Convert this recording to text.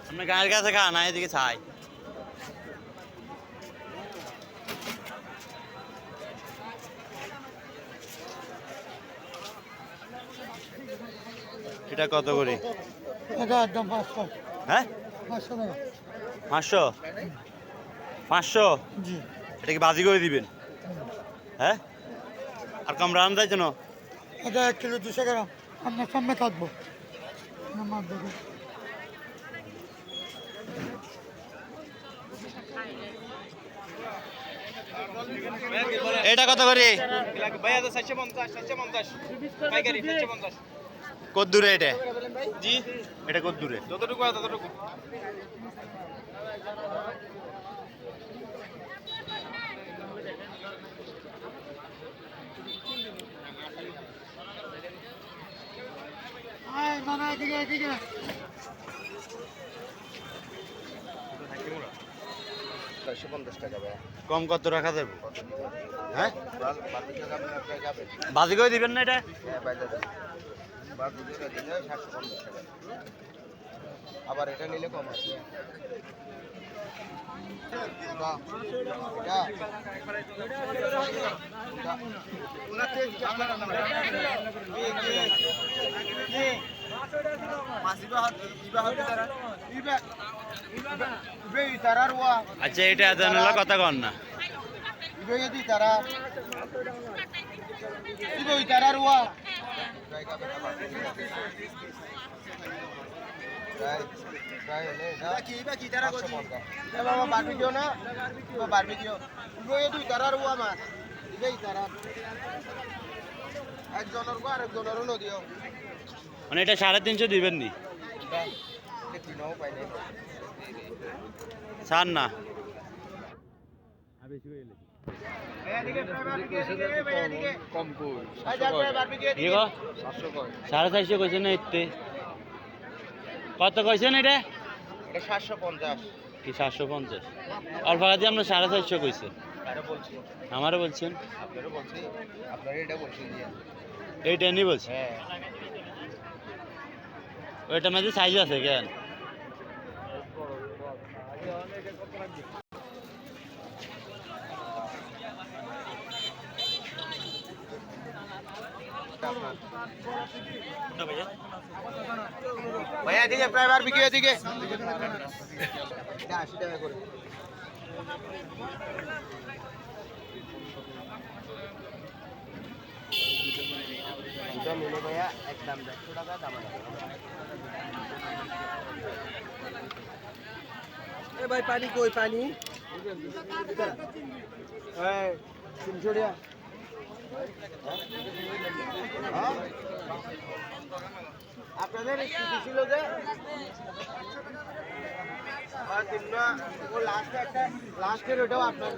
আমরা গায়ের কাছে খা না এদিকে ছাই এটা কত করে? এটা একদম 500। হ্যাঁ 500 টাকা। 500 500 জি। এটা কি বাজি করে দিবেন? হ্যাঁ আর কম রান যায় যেন। এটা 1 কিলো 200 গ্রাম আপনার সামনে কাটবো মাছ দেখে। এটা কত করে? কত দূরে এটা? জি এটা কত দূরে? যতটুকু ততটুকু। না এদিকে এদিকে। কম কত রাখা যাবে? হ্যাঁ বাজি করে দিবেন না এটা? আবার এটা নিলে কম আছে। আচ্ছা এটা জানালা কথা কন না। মানে এটা 350 দিবেন নি? ছাড় না কম কই 450 কইছেন না এতে? কত কইছেন এটা? 750। কি 750? অল্প দিয়ে আমরা 450 কইছে। আমারও বলছেন? আপনারও বলছি, আপনারা এটা বলছেন যে এইটা নি বলছি। হ্যাঁ ওইটা মাঝে সাইজ আছে কেন? ভাইয়া এদিকে প্রায় বারবিকিউ এদিকে। এটা 80 টাকা করে। এটা মিলে ভাইয়া একদম 100 টাকা দাম আছে। এ ভাই পানি কই পানি? এই 300 টাকা। আপনাদের কি ছিল যে লাস্টের ওটাও আপনার